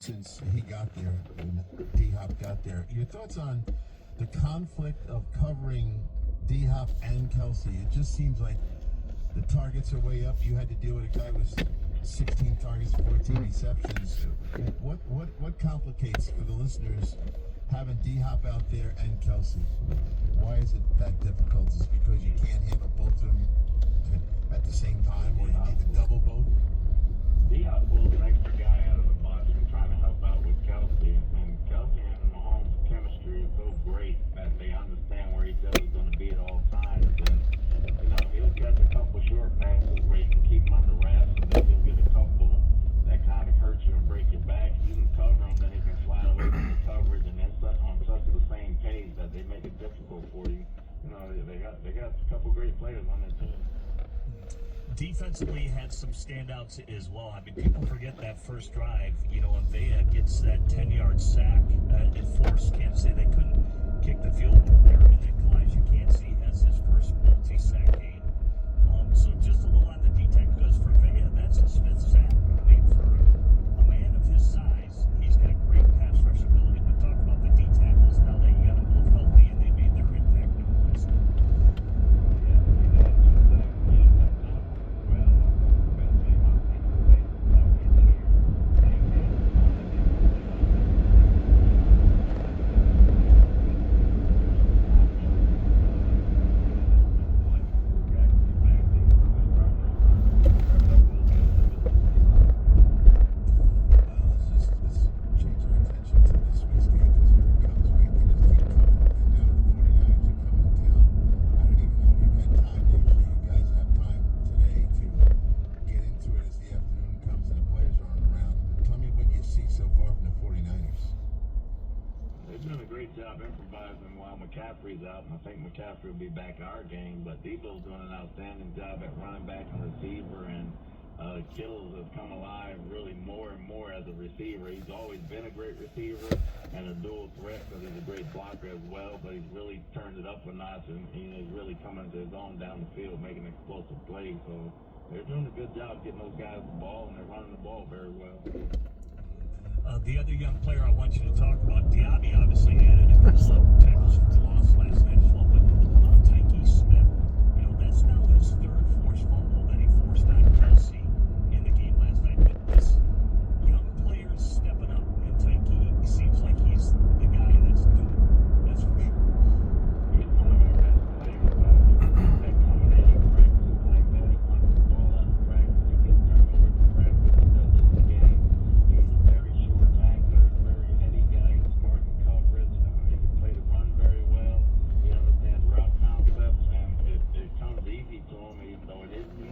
since he got there, when D-Hop got there. Your thoughts on the conflict of covering D-Hop and Kelsey? It just seems like the targets are way up. You had to deal with a guy with 16 targets, 14 receptions. What complicates for the listeners having D-Hop out there and Kelsey? Why is it that difficult? Is it because you can't handle both of them at the same time, or you need to double both? D-Hop pulls an extra guy out of the box and trying to help out with Kelsey. And Kelsey and Mahomes' chemistry is so great that they understand where each other's going to be at all times. And, he'll catch a couple short passes where you can keep him under wraps, and then he'll get a couple that kind of hurt you and break your back. If you can cover him, then he can slide away from the coverage, and then on such the same page that they make it difficult for you. They got a couple great players on their team. Defensively had some standouts as well. I mean, people forget that first drive, when Vea gets that 10-yard sack, it forced Kansas City. They couldn't kick the field goal there. And then Kalijah Kancey has his first multi-sack game. So just a little on the D-tack, because for Vea, that's a Smith sack. I mean, for a man of his size, he's got great pass rush ability. But talk about the D-tackles now that you got them both healthy and they made their impact noise. McCaffrey's out, and I think McCaffrey will be back in our game, but Debo's doing an outstanding job at running back and receiver, and Kittles has come alive really more and more as a receiver. He's always been a great receiver and a dual threat because he's a great blocker as well, but he's really turned it up a notch, and he's really coming to his own down the field, making explosive plays. So they're doing a good job getting those guys the ball, and they're running the ball very well. The other young player I want you to talk about, Diaby, obviously added a couple of tackles for loss last night as well. But about Tyke Smith, that's now his third forced fumble that he forced on Kelsey in the game last night. But this young player is stepping up, and Tyke seems like he's the guy that's doing it. That's for sure. He's one of our best players. That combination practices like that, he punches the ball out of practice, he gets turnovers in practice, he does this in the game. He's a very short tackler, very heady guy, he's smart in coverage, he can play the run very well, he understands route concepts, and it comes easy to him, even though it is new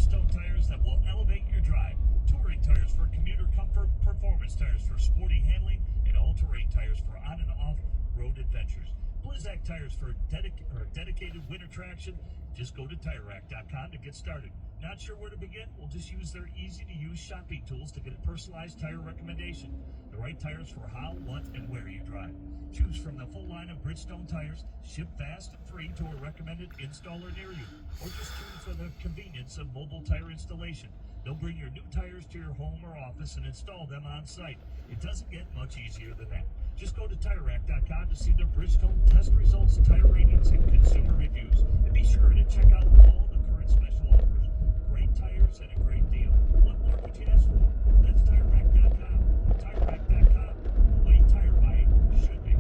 Bridgestone tires that will elevate your drive. Touring tires for commuter comfort, performance tires for sporty handling, and all-terrain tires for on and off-road adventures. Blizzak tires for dedicated winter traction. Just go to TireRack.com to get started. Not sure where to begin? Well, just use their easy-to-use shopping tools to get a personalized tire recommendation. The right tires for how, what, and where you drive. Choose from the full line of Bridgestone tires, ship fast and free to a recommended installer near you. Or just choose for the convenience of mobile tire installation. They'll bring your new tires to your home or office and install them on site. It doesn't get much easier than that. Just go to TireRack.com to see their Bridgestone test results, tire ratings, and consumer reviews. And be sure to check out all the current special offers. Great tires and a great deal. What more could you ask for? That's TireRack.com. TireRack.com, the way tire buying should be.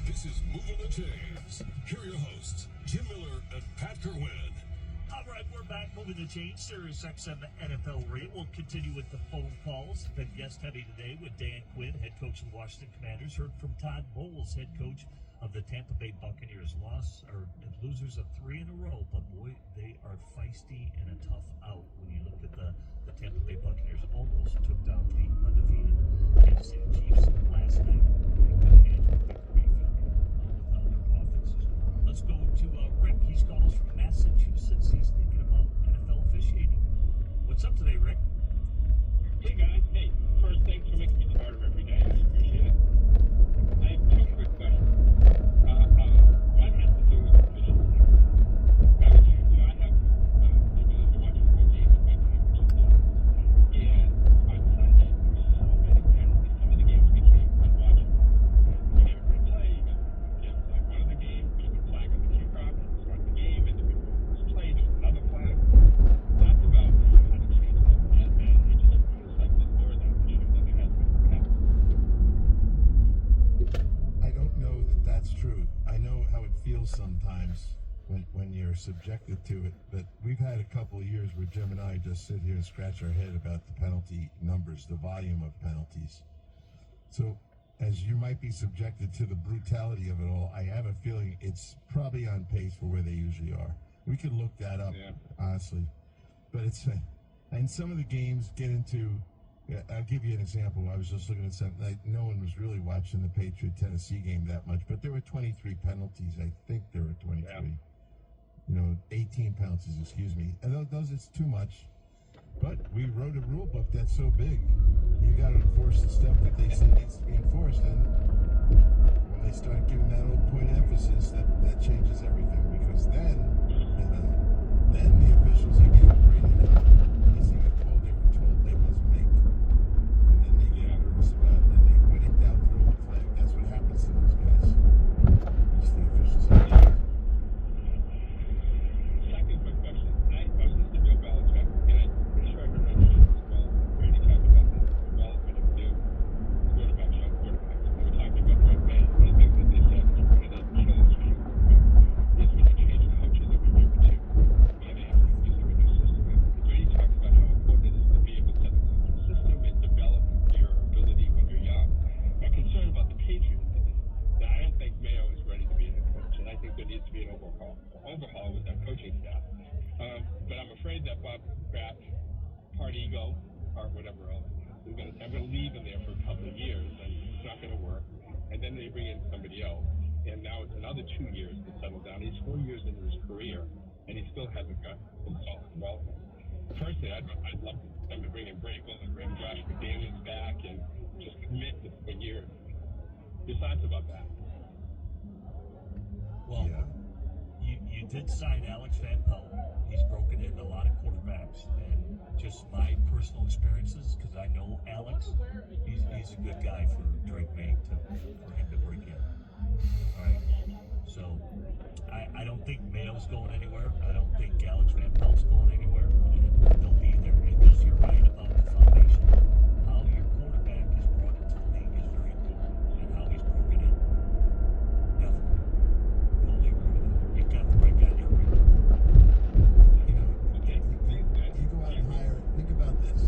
This is Moving the Chains. Here are your hosts, Jim Miller and Pat Kerwin. All right, we're back. Moving the chain. Sirius XM NFL Radio. We'll continue with the phone calls. Been guest heavy today with Dan Quinn, head coach of the Washington Commanders. Heard from Todd Bowles, head coach of the Tampa Bay Buccaneers. Losers of 3 in a row, but boy, they are feisty and a tough out when you look at the Tampa Bay Buccaneers. Almost took down the undefeated Kansas City Chiefs last night. Good hands with Baker Mayfield with their offenses. Let's go to Rick. He's called us from Massachusetts. He's thinking about NFL officiating. What's up today, Rick? Hey guys, hey. First, thanks for making me part of every day. I appreciate it. I have 2 quick questions. One has to do with the official. I have the ability to watch 4 games of Buccaneers, which is tough. And on Sunday, there were so many penalties. Some of the games became unwatchable. You get a replay, you get like one of the games, there's a flag on the kickoff, and start the game, and then before it was played, there's another flag. That's about how to change that. And it just feels like there's more of that issue than there has been in the past. I don't know that that's true. I know how it feels sometimes when you're subjected to it, but we've had a couple of years where Jim and I just sit here and scratch our head about the penalty numbers, the volume of penalties. So as you might be subjected to the brutality of it all, I have a feeling it's probably on pace for where they usually are. We could look that up, honestly. But it's, and some of the games get into, I'll give you an example. I was just looking at something, no one was really watching the Patriot-Tennessee game that much, but there were 23 penalties. I think there were 23. Yeah. 18 penalties, excuse me. And those, it's too much. But we wrote a rule book that's so big. You got to enforce the stuff that they say needs to be enforced. And when they start giving that old point emphasis, that changes everything. Because then the officials are getting graded out. They see what call they were told they must make. And then they get nervous about it. And they went it down, throw the flag. That's what happens to those guys. It's the officials. Second quick question. I was listening to Bill Belichick, and I'm pretty sure I heard on the show as well. Brady talked about the development of new quarterbacks, young quarterbacks. And we're talking about Drake May. One of the things that they said is one of the challenges for your quarterback is when you change coaches every year or 2. And they have to use a new system. And Brady talks about how important it is to be able to set a system and develop your ability when you're young. My concern about the Patriots is that I don't think Mayo is ready to be a head coach, and I think there needs to be an overhaul with that coaching staff. But I'm afraid that Bob Kraft, part ego, part whatever else, is going to leave in there for a couple of years, and it's not going to work. And then they bring in somebody else, and now it's another 2 years to settle down. He's 4 years into his career, and he still hasn't got some solid development. Personally, I'd love them to bring in Brakel and bring Josh McDaniels back and just commit to 4 years. Your thoughts about that? Well, you did sign Alex Van Pelt. He's broken in a lot of quarterbacks, and just my personal experiences, because I know Alex, he's a good guy for Drake May for him to bring in. All right, so I don't think Mayo's going anywhere. I don't think Alex Van Pelt's going anywhere. They'll be there. Because you're right about the foundation. How your quarterback is brought into the league is very important, and how he's broken in. Definitely. Totally agree with that. You've got the right guy there, right? You go out and hire, think about this.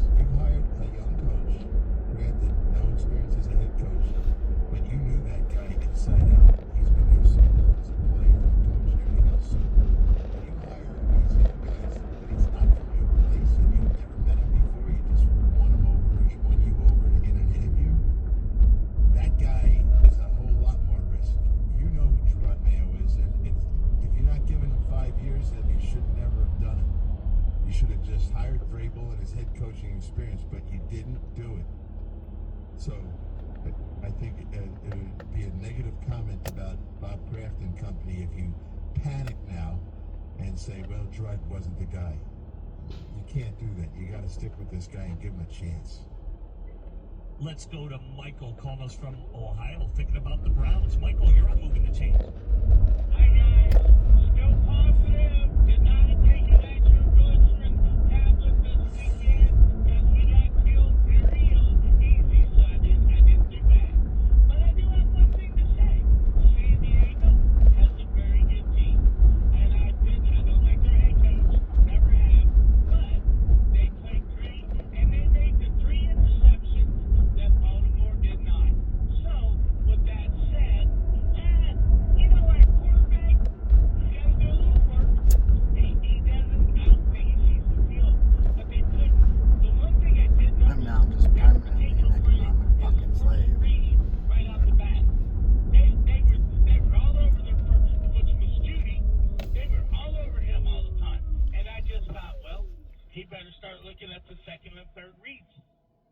hired Vrabel and his head coaching experience, but you didn't do it. So I think it would be a negative comment about Bob Kraft and company if you panic now and say, well, Drud wasn't the guy. You can't do that. You got to stick with this guy and give him a chance. Let's go to Michael calling us from Ohio, thinking about the Browns. Michael, you're on Moving the Chains. Hi guys, still positive. Did not take an nitroglycerin tablet this weekend because we got killed very easy, so I didn't do bad. But I do have one thing to say. San Diego has a very good team, and I don't like their head coach, never have, but they played great, and they made the 3 interceptions that Baltimore did not. So with that said, you know our quarterback, he's got to do a little work. He doesn't, I don't think he sees the field. But they put, the one thing I did notice, I'm now just permanently an economic fucking slave. right off the bat. They were all over their first, which was Judy. They were all over him all the time. And I just thought, well, he better start looking at the second and third reads.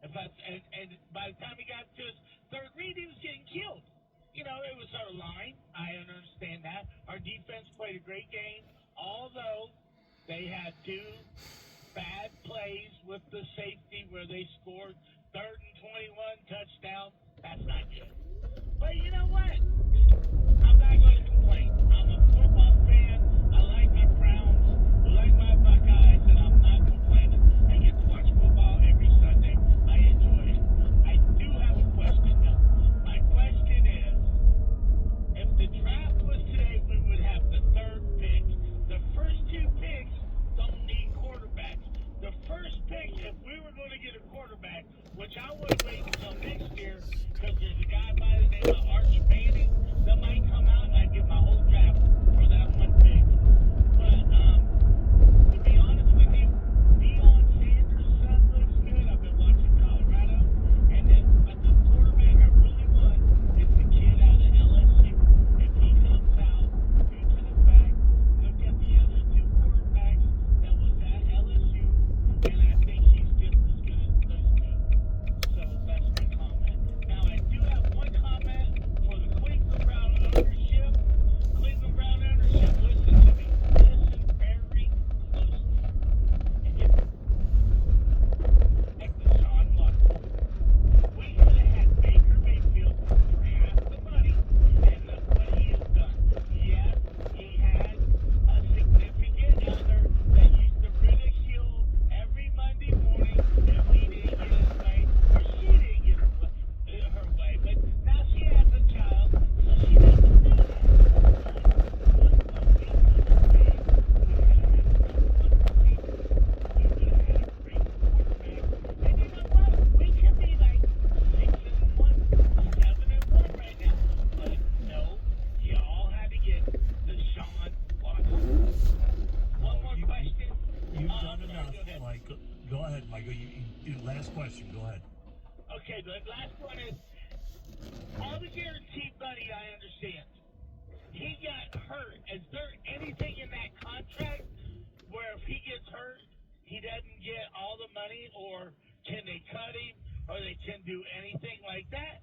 And by the time he got to his third read, he was getting killed. You know, it was our line. I understand that. Our defense played a great game, although they had 2 bad plays with the safety where they scored 3rd and 21 touchdown. That's not good. But you know what? I'm not going to complain. I'm a football fan. I like my Browns. I like my Buckeyes, and I'm not complaining. I get to watch football every Sunday. I enjoy it. I do have a question, though. My question is, if the draft was today, we would have the 3rd pick. The first 2 picks don't need quarterbacks. The first pick, if we were going to get a quarterback, which I would wait until next year, because there's a guy by the name of Arch Manning that might come out, and I'd give my whole draft for that 1 pick. But to be honest with you, Deion Sanders' son looks good. I've been watching Colorado, and then but the quarterback I really want is the kid out of LSU. If he comes out, due to the fact, look at the other 2 quarterbacks that was at LSU, and I think he's just as good as those 2. So that's my comment. Now I do have one comment for the Cleveland Brown ownership. Cleveland Brown ownership, listen to me. Listen very closely. Like Deshaun Watson. We could have had Baker Mayfield for half the money, and look what he has done. Yes, he had a significant other that used to ridicule every Monday morning if he didn't get his way, or she didn't get her way. But now she has a child, so she doesn't do that. Look what we could have made. We could have had a number 1 receiver. We would have had a great quarterback. And you know what? We could be like 6-1, 7-1 right now. But no, you all had to get Deshaun Watson. One more question. You've done sorry, enough, go ahead. Michael. Go ahead, Michael. Last question. Go ahead. Okay, the last one is, all the guaranteed money, I understand. He got hurt. Is there anything in that contract where if he gets hurt, he doesn't get all the money, or can they cut him, or they can do anything like that?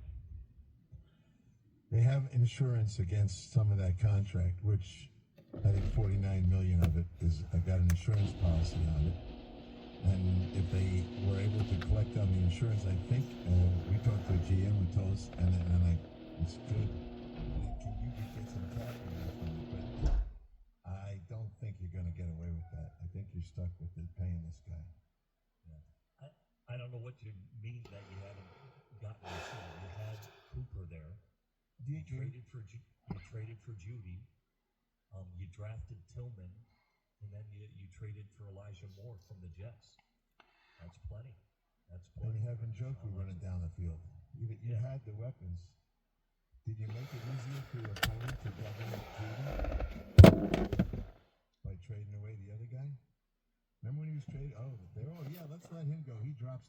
They have insurance against some of that contract, which I think 49 million of it is. I got an insurance policy on it, and if they were able to collect on the insurance, I think we talked to a GM who told us, and it's good. Can you get some cap from it? But I don't think you're going to get away with that. I think you're stuck with paying this guy. Yeah. I don't know what you mean that you haven't gotten this year. You had Cooper there. You traded for Judy. You drafted Tillman, and then you traded for Elijah Moore from the Jets. That's plenty. And you have Njoku running down the field. You had the weapons. Did you make it easier for your opponent to double Judy by trading away the other guy? Remember when he was traded? Oh, yeah, let's let him go. He drops